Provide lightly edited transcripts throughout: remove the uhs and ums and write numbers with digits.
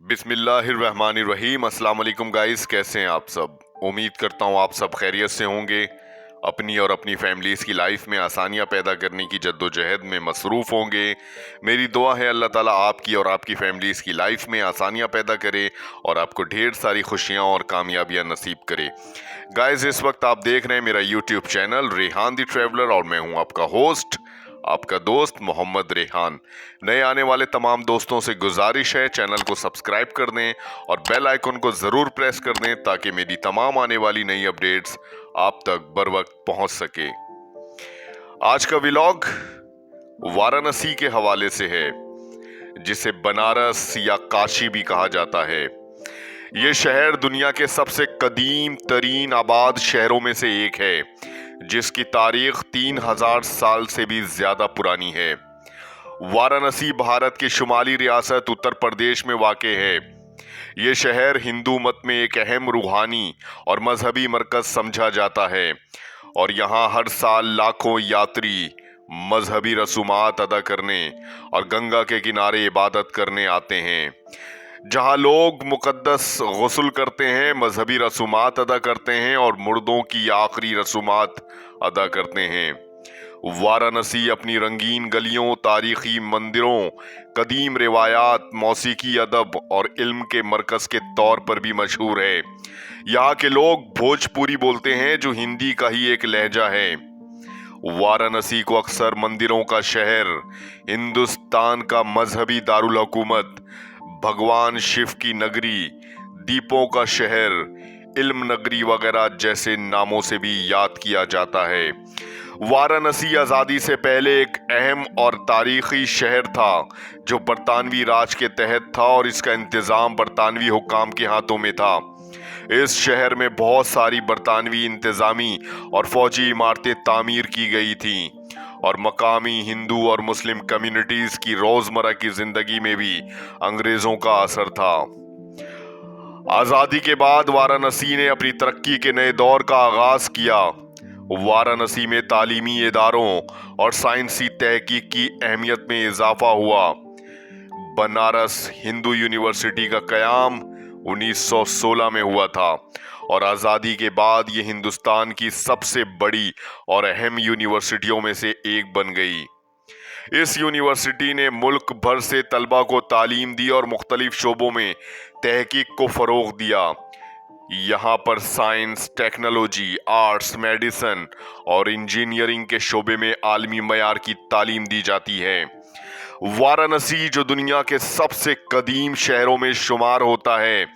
बिस्मिल्लाहिर्रहमानिर्रहीम। अस्सलाम वालेकुम गाइस, कैसे हैं आप सब। उम्मीद करता हूँ आप सब खैरियत से होंगे। अपनी और अपनी फैमिलीज़ की लाइफ में आसानियाँ पैदा करने की जद्दोजहद में मसरूफ़ होंगे। मेरी दुआ है अल्लाह ताला आपकी और आपकी फैमिलीज़ की लाइफ में आसानियाँ पैदा करे और आपको ढेर सारी खुशियाँ और कामयाबियाँ नसीब करे। गाइस, इस वक्त आप देख रहे हैं मेरा YouTube channel Rehan the traveller और मैं हूँ आपका होस्ट, आपका दोस्त मोहम्मद रेहान। नए आने वाले तमाम दोस्तों से गुजारिश है चैनल को सब्सक्राइब कर दें और बेल आइकन को ज़रूर प्रेस कर दें ताकि मेरी तमाम आने वाली नई अपडेट्स आप तक बर वक्त पहुंच सके। आज का व्लॉग वाराणसी के हवाले से है, जिसे बनारस या काशी भी कहा जाता है। ये शहर दुनिया के सबसे कदीम तरीन आबाद शहरों में से एक है, जिसकी तारीख 3000 साल से भी ज्यादा पुरानी है। वाराणसी भारत की शुमाली रियासत उत्तर प्रदेश में वाक़ है। ये शहर हिंदू मत में एक अहम रूहानी और मजहबी मरकज समझा जाता है और यहाँ हर साल लाखों यात्री मजहबी रसूमात अदा करने और गंगा के किनारे इबादत करने आते हैं। जहाँ लोग मुकद्दस गुस्ल करते हैं, मजहबी रसूमात अदा करते हैं और मुर्दों की आखिरी रसूमात अदा करते हैं। वाराणसी अपनी रंगीन गलियों, तारीखी मंदिरों, कदीम रिवायात, मौसीकी, अदब और इल्म के मरकज के तौर पर भी मशहूर है। यहाँ के लोग भोजपुरी बोलते हैं, जो हिंदी का ही एक लहजा है। वाराणसी को अक्सर मंदिरों का शहर, हिंदुस्तान का मजहबी दारुल हुकूमत, भगवान शिव की नगरी, दीपों का शहर, इल्म नगरी वगैरह जैसे नामों से भी याद किया जाता है। वाराणसी आज़ादी से पहले एक अहम और तारीखी शहर था जो बरतानवी राज के तहत था और इसका इंतज़ाम बरतानवी हुक्काम के हाथों में था। इस शहर में बहुत सारी बरतानवी इंतज़ामी और फौजी इमारतें तामीर की गई थीं और मकामी हिंदू और मुस्लिम कम्युनिटीज़ की रोज़मर्रा की ज़िंदगी में भी अंग्रेज़ों का असर था। आज़ादी के बाद वाराणसी ने अपनी तरक्की के नए दौर का आगाज़ किया। वाराणसी में तालीमी इदारों और साइंसी तहकीक की अहमियत में इजाफा हुआ। बनारस हिंदू यूनिवर्सिटी का क़याम 1916 में हुआ था और आज़ादी के बाद ये हिंदुस्तान की सबसे बड़ी और अहम यूनिवर्सिटियों में से एक बन गई। इस यूनिवर्सिटी ने मुल्क भर से तलबा को तालीम दी और मुख्तलिफ शोबों में तहकीक को फ़रोग़ दिया। यहाँ पर साइंस, टेक्नोलॉजी, आर्ट्स, मेडिसिन और इंजीनियरिंग के शोबे में आलमी मयार की तालीम दी जाती है। वाराणसी, जो दुनिया के सबसे कदीम शहरों में शुमार होता है,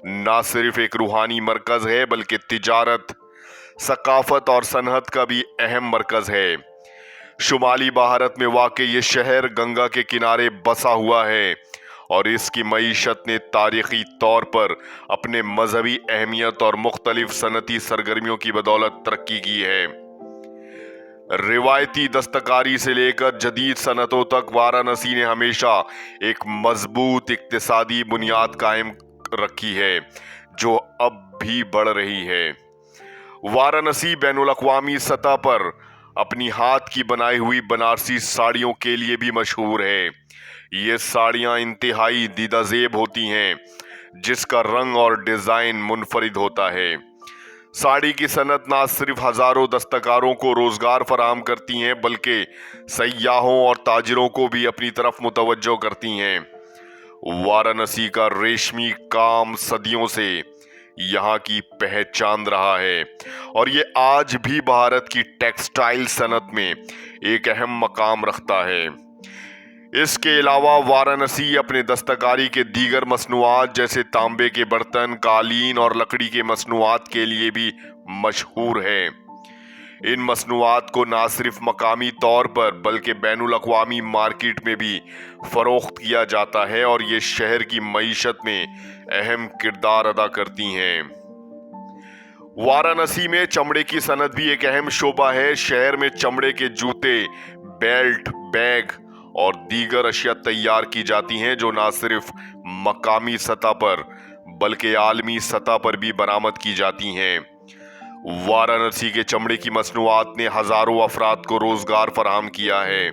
ना सिर्फ एक रूहानी मरकज़ है बल्कि तिजारत, सकाफत और सनअत का भी अहम मरकज़ है। शुमाली भारत में वाक़ ये शहर गंगा के किनारे बसा हुआ है और इसकी मईशत ने तारीखी तौर पर अपने मजहबी अहमियत और मुख्तलिफ सनती सरगर्मियों की बदौलत तरक्की की है। रिवायती दस्तकारी से लेकर जदीद सनतों तक वाराणसी ने हमेशा एक मजबूत इक्तिसादी बुनियाद कायम रखी है, जो अब भी बढ़ रही है। वाराणसी बैनुल अक़वामी सतह पर अपनी हाथ की बनाई हुई बनारसी साड़ियों के लिए भी मशहूर है। ये साड़ियाँ इंतहाई दीदाज़ेब होती हैं, जिसका रंग और डिज़ाइन मुनफरिद होता है। साड़ी की सनत ना सिर्फ हज़ारों दस्तकारों को रोज़गार फराहम करती हैं बल्कि सयाहों और ताजिरों को भी अपनी तरफ मुतवज्जो करती हैं। वाराणसी का रेशमी काम सदियों से यहाँ की पहचान रहा है और ये आज भी भारत की टेक्सटाइल सनत में एक अहम मकाम रखता है। इसके अलावा वाराणसी अपने दस्तकारी के दीगर मसनूआत जैसे तांबे के बर्तन, कालीन और लकड़ी के मसनूआत के लिए भी मशहूर है। इन मसनूआत को ना सिर्फ मकामी तौर पर बल्कि बैनुल अक़वामी मार्केट में भी फ़रोख्त किया जाता है और ये शहर की मईशत में अहम किरदार अदा करती हैं। वाराणसी में चमड़े की सनत भी एक अहम शोबा है। शहर में चमड़े के जूते, बेल्ट, बैग और दीगर अशिया तैयार की जाती हैं, जो ना सिर्फ मकामी सतह पर बल्कि आलमी सतह पर भी बरामद की जाती हैं। वाराणसी के चमड़े की मसनूआत ने हजारों अफराद को रोजगार फराहम किया है।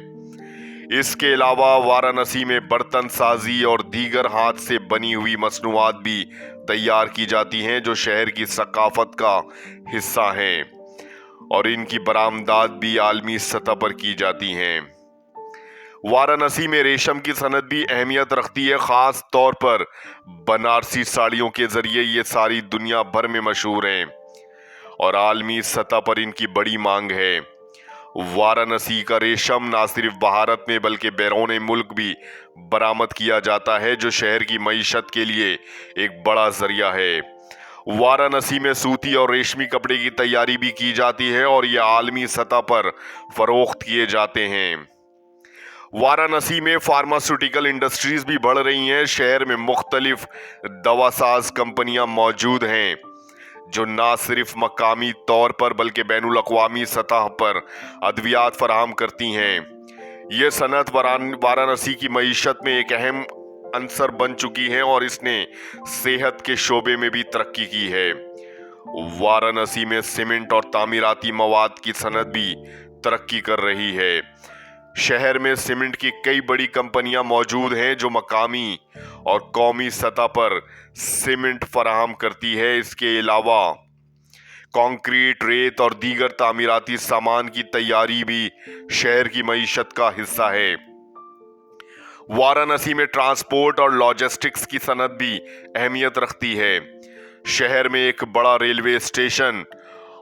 इसके अलावा वाराणसी में बर्तन साजी और दीगर हाथ से बनी हुई मसनूआत भी तैयार की जाती हैं जो शहर की सकाफत का हिस्सा हैं और इनकी बरामदात भी आलमी सतह पर की जाती हैं। वाराणसी में रेशम की सनत भी अहमियत रखती है, खास तौर पर बनारसी साड़ियों के जरिए ये सारी दुनिया भर में मशहूर हैं और आलमी सतह पर इनकी बड़ी मांग है। वाराणसी का रेशम ना सिर्फ भारत में बल्कि बैरून मुल्क भी बरामद किया जाता है जो शहर की मईशत के लिए एक बड़ा जरिया है। वाराणसी में सूती और रेशमी कपड़े की तैयारी भी की जाती है और ये आलमी सतह पर फरोख्त किए जाते हैं। वाराणसी में फार्मास्यूटिकल इंडस्ट्रीज भी बढ़ रही हैं। शहर में मुख्तलिफ दवासाज कंपनियां मौजूद हैं जो ना सिर्फ मकामी तौर पर बल्कि बैनुल अक़वामी सतह पर अद्वियात फराहम करती हैं। ये सनत वाराणसी की मईशत में एक अहम अंसर बन चुकी है और इसने सेहत के शोबे में भी तरक्की की है। वाराणसी में सीमेंट और तामीराती मवाद की सनत भी तरक्की कर रही है। शहर में सीमेंट की कई बड़ी कंपनियां मौजूद हैं जो मकामी और कौमी सतह पर सीमेंट फराहम करती है। इसके अलावा कंक्रीट, रेत और दीगर तामीराती सामान की तैयारी भी शहर की मईशत का हिस्सा है। वाराणसी में ट्रांसपोर्ट और लॉजिस्टिक्स की सनत भी अहमियत रखती है। शहर में एक बड़ा रेलवे स्टेशन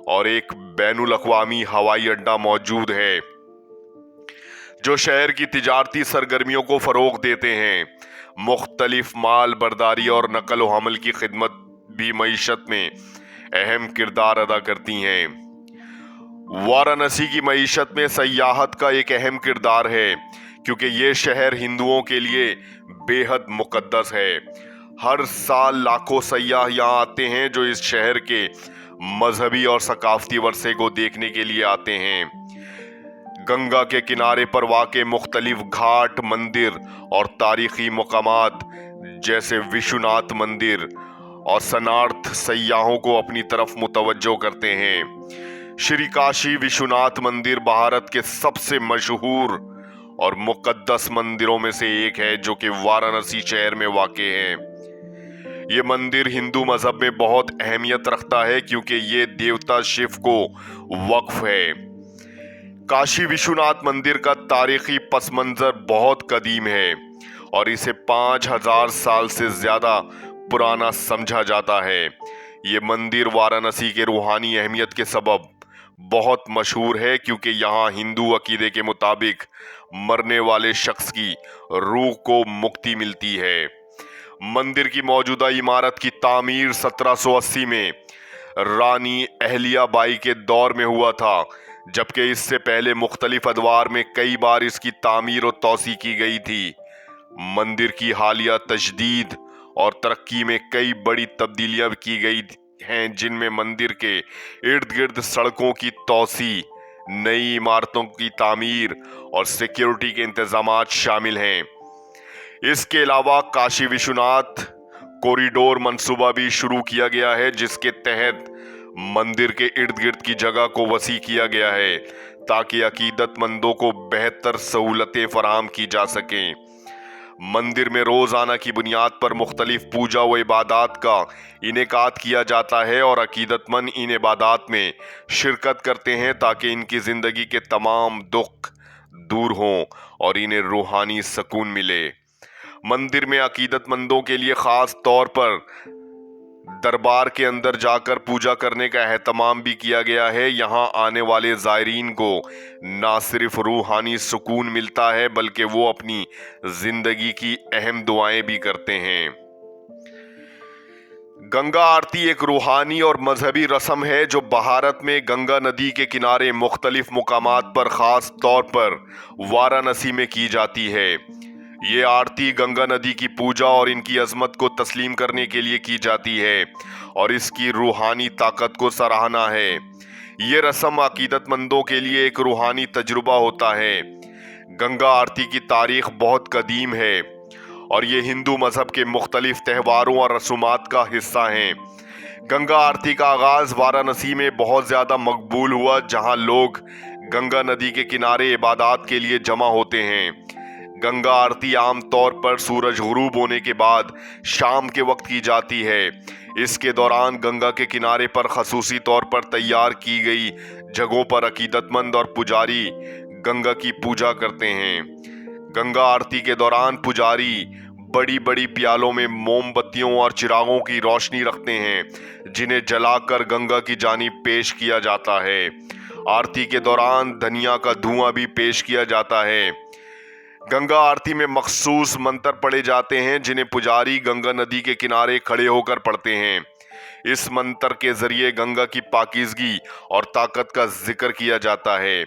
और एक बैनुल अक़वामी हवाई अड्डा मौजूद है जो शहर की तिजारती सरगर्मियों को फरोग देते हैं। मुख्तलिफ माल बर्दारी और नकल व हमल की खिदमत भी मईशत में अहम किरदार अदा करती हैं। वाराणसी की मईशत में सयाहत का एक अहम किरदार है क्योंकि ये शहर हिंदुओं के लिए बेहद मुकद्दस है। हर साल लाखों सयाह यहाँ आते हैं जो इस शहर के मजहबी और सकाफती वर्से को देखने के लिए आते हैं। गंगा के किनारे पर वाक़े मुख्तलिफ घाट, मंदिर और तारीखी मकामात जैसे विश्वनाथ मंदिर और सनार्थ सयाहों को अपनी तरफ मुतवज्जो करते हैं। श्री काशी विश्वनाथ मंदिर भारत के सबसे मशहूर और मुकद्दस मंदिरों में से एक है जो कि वाराणसी शहर में वाक़े है। ये मंदिर हिंदू मजहब में बहुत अहमियत रखता है क्योंकि ये देवता शिव को वक्फ है। काशी विश्वनाथ मंदिर का तारीखी पस मंजर बहुत कदीम है और इसे 5000 साल से ज्यादा पुराना समझा जाता है। ये मंदिर वाराणसी के रूहानी अहमियत के सबब बहुत मशहूर है क्योंकि यहाँ हिंदू अकीदे के मुताबिक मरने वाले शख्स की रूह को मुक्ति मिलती है। मंदिर की मौजूदा इमारत की तामीर 1780 में रानी अहलियाबाई के दौर में हुआ था, जबकि इससे पहले मुख्तलिफ अदवार में कई बार इसकी तामीर और तौसी की गई थी। मंदिर की हालिया तजदीद और तरक्की में कई बड़ी तब्दीलियां की गई हैं जिनमें मंदिर के इर्द गिर्द सड़कों की तौसी, नई इमारतों की तामीर और सिक्योरिटी के इंतजामात शामिल हैं। इसके अलावा काशी विश्वनाथ कॉरिडोर मंसूबा भी शुरू किया गया है जिसके तहत मंदिर के इर्द गिर्द की जगह को वसी किया गया है ताकि अकीदतमंदों को बेहतर सहूलतें फराहम की जा सकें। मंदिर में रोजाना की बुनियाद पर मुख्तलिफ पूजा व इबादात का इनेकाद किया जाता है और अकीदतमंद इन इबादात में शिरकत करते हैं ताकि इनकी जिंदगी के तमाम दुख दूर हों और इन्हें रूहानी सुकून मिले। मंदिर में अकीदतमंदों के लिए खास तौर पर दरबार के अंदर जाकर पूजा करने का एहतमाम भी किया गया है। यहाँ आने वाले ज़ायरीन को ना सिर्फ रूहानी सुकून मिलता है बल्कि वो अपनी जिंदगी की अहम दुआएं भी करते हैं। गंगा आरती एक रूहानी और मजहबी रस्म है जो भारत में गंगा नदी के किनारे मुख्तलिफ मुकामात पर खास तौर पर वाराणसी में की जाती है। ये आरती गंगा नदी की पूजा और इनकी अजमत को तस्लीम करने के लिए की जाती है और इसकी रूहानी ताकत को सराहना है। ये रस्म अकीदतमंदों के लिए एक रूहानी तजुर्बा होता है। गंगा आरती की तारीख बहुत कदीम है और ये हिंदू मजहब के मुख्तलिफ त्योहारों और रसूमात का हिस्सा हैं। गंगा आरती का आगाज वाराणसी में बहुत ज़्यादा मकबूल हुआ जहां लोग गंगा नदी के किनारे इबादत के लिए जमा होते हैं। गंगा आरती आमतौर पर सूरज गुरूब होने के बाद शाम के वक्त की जाती है। इसके दौरान गंगा के किनारे पर खसूसी तौर पर तैयार की गई जगहों पर अकीदतमंद और पुजारी गंगा की पूजा करते हैं। गंगा आरती के दौरान पुजारी बड़ी बड़ी प्यालों में मोमबत्तियों और चिरागों की रोशनी रखते हैं, जिन्हें जलाकर गंगा की जानिब पेश किया जाता है। आरती के दौरान धनिया का धुआं भी पेश किया जाता है। गंगा आरती में मखसूस मंत्र पढ़े जाते हैं, जिन्हें पुजारी गंगा नदी के किनारे खड़े होकर पढ़ते हैं। इस मंत्र के जरिए गंगा की पाकीज़गी और ताकत का जिक्र किया जाता है।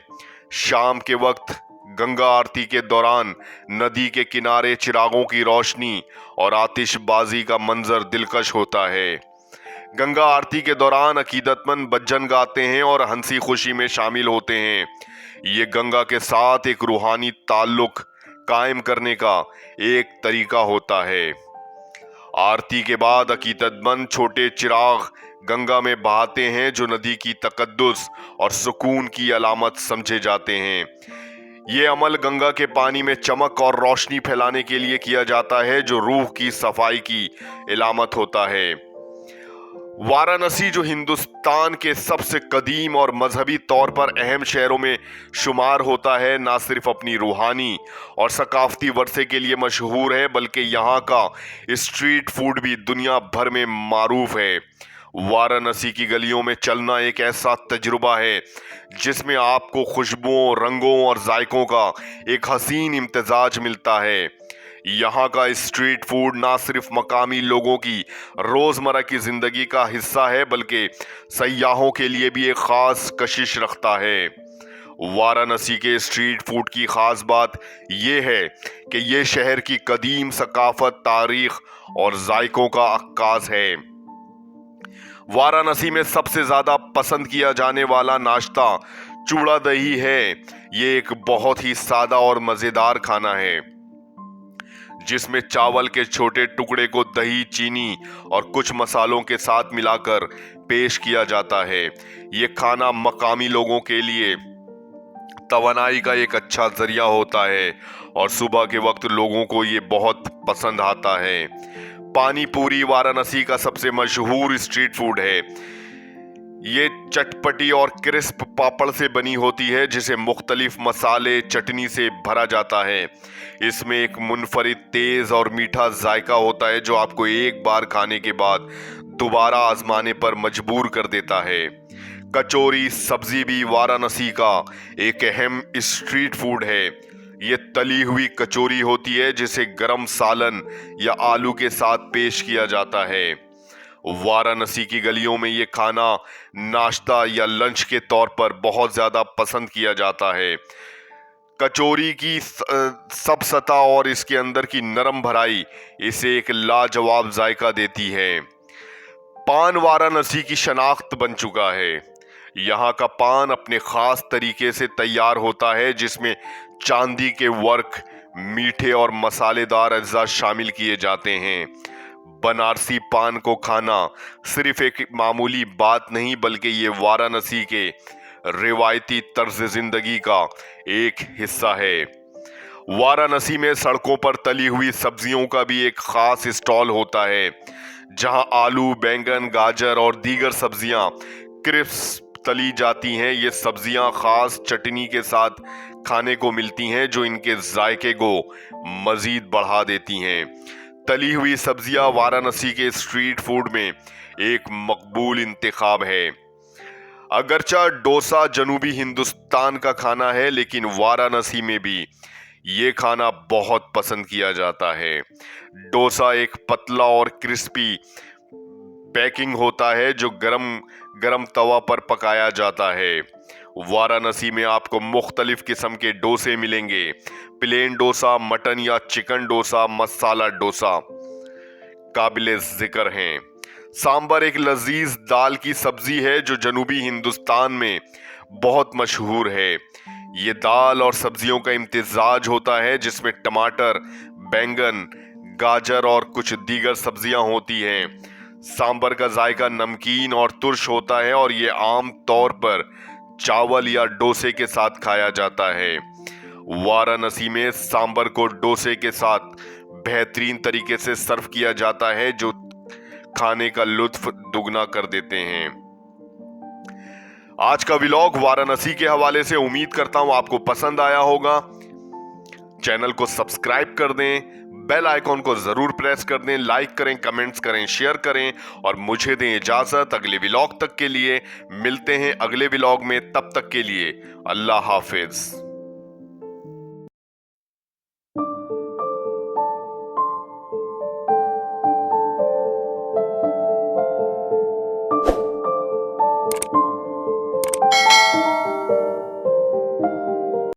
शाम के वक्त गंगा आरती के दौरान नदी के किनारे चिरागों की रोशनी और आतिशबाजी का मंजर दिलकश होता है। गंगा आरती के दौरान अकीदतमंद भजन गाते हैं और हंसी खुशी में शामिल होते हैं। ये गंगा के साथ एक रूहानी ताल्लुक कायम करने का एक तरीका होता है। आरती के बाद अकीदतमंद छोटे चिराग गंगा में बहाते हैं, जो नदी की तकद्दुस और सुकून की अलामत समझे जाते हैं। ये अमल गंगा के पानी में चमक और रोशनी फैलाने के लिए किया जाता है, जो रूह की सफाई की इलामत होता है। वाराणसी, जो हिंदुस्तान के सबसे कदीम और मजहबी तौर पर अहम शहरों में शुमार होता है, ना सिर्फ अपनी रूहानी और सकाफती वर्से के लिए मशहूर है, बल्कि यहाँ का स्ट्रीट फूड भी दुनिया भर में मारूफ है। वाराणसी की गलियों में चलना एक ऐसा तजुर्बा है जिसमें आपको खुशबुओं, रंगों और जायकों का एक हसीन इम्तिजाज मिलता है। यहाँ का स्ट्रीट फूड ना सिर्फ मकामी लोगों की रोजमर्रा की जिंदगी का हिस्सा है, बल्कि सयाहों के लिए भी एक खास कशिश रखता है। वाराणसी के स्ट्रीट फूड की खास बात यह है कि ये शहर की कदीम सकाफत, तारीख और जायकों का अक्कास है। वाराणसी में सबसे ज्यादा पसंद किया जाने वाला नाश्ता चूड़ा दही है। ये एक बहुत ही सादा और मजेदार खाना है, जिसमें चावल के छोटे टुकड़े को दही, चीनी और कुछ मसालों के साथ मिलाकर पेश किया जाता है। ये खाना मकामी लोगों के लिए तवानाई का एक अच्छा जरिया होता है और सुबह के वक्त लोगों को ये बहुत पसंद आता है। पानी पूरी वाराणसी का सबसे मशहूर स्ट्रीट फूड है। ये चटपटी और क्रिस्प पापड़ से बनी होती है, जिसे मुख्तलिफ मसाले, चटनी से भरा जाता है। इसमें एक मुनफरिद तेज और मीठा जायका होता है, जो आपको एक बार खाने के बाद दोबारा आजमाने पर मजबूर कर देता है। कचौरी सब्जी भी वाराणसी का एक अहम स्ट्रीट फूड है। ये तली हुई कचौरी होती है, जिसे गरम सालन या आलू के साथ पेश किया जाता है। वाराणसी की गलियों में ये खाना नाश्ता या लंच के तौर पर बहुत ज्यादा पसंद किया जाता है। कचौरी की सब सतह और इसके अंदर की नरम भराई इसे एक लाजवाब जायका देती है। पान वाराणसी की शनाख्त बन चुका है। यहाँ का पान अपने खास तरीके से तैयार होता है, जिसमें चांदी के वर्क, मीठे और मसालेदार अज्जा शामिल किए जाते हैं। बनारसी पान को खाना सिर्फ एक मामूली बात नहीं, बल्कि ये वाराणसी के रिवायती तर्ज जिंदगी का एक हिस्सा है। वाराणसी में सड़कों पर तली हुई सब्जियों का भी एक खास स्टॉल होता है, जहां आलू, बैंगन, गाजर और दीगर सब्जियां क्रिस्प तली जाती हैं। ये सब्जियां खास चटनी के साथ खाने को मिलती हैं, जो इनके जायके को मजीद बढ़ा देती हैं। तली हुई सब्जियां वाराणसी के स्ट्रीट फूड में एक मकबूल इंतखाब है। अगरचा डोसा जनूबी हिंदुस्तान का खाना है, लेकिन वाराणसी में भी ये खाना बहुत पसंद किया जाता है। डोसा एक पतला और क्रिस्पी पैकिंग होता है, जो गरम गरम तवा पर पकाया जाता है। वाराणसी में आपको मुख्तलिफ किस्म के डोसे मिलेंगे। प्लेन डोसा, मटन या चिकन डोसा, मसाला डोसा काबिले जिक्र हैं। सांबर एक लजीज दाल की सब्जी है, जो जनूबी हिंदुस्तान में बहुत मशहूर है। ये दाल और सब्जियों का इम्तिजाज होता है, जिसमें टमाटर, बैंगन, गाजर और कुछ दीगर सब्जियां होती हैं। सांबर का जायका नमकीन और तुर्श होता है और ये आम तौर पर चावल या डोसे के साथ खाया जाता है। वाराणसी में सांबर को डोसे के साथ बेहतरीन तरीके से सर्व किया जाता है, जो खाने का लुत्फ दुगना कर देते हैं। आज का व्लॉग वाराणसी के हवाले से उम्मीद करता हूं आपको पसंद आया होगा। चैनल को सब्सक्राइब कर दें, बेल आइकॉन को जरूर प्रेस कर दें, लाइक करें, कमेंट्स करें, शेयर करें और मुझे दें इजाजत। अगले व्लॉग तक के लिए मिलते हैं अगले व्लॉग में, तब तक के लिए अल्लाह हाफिज।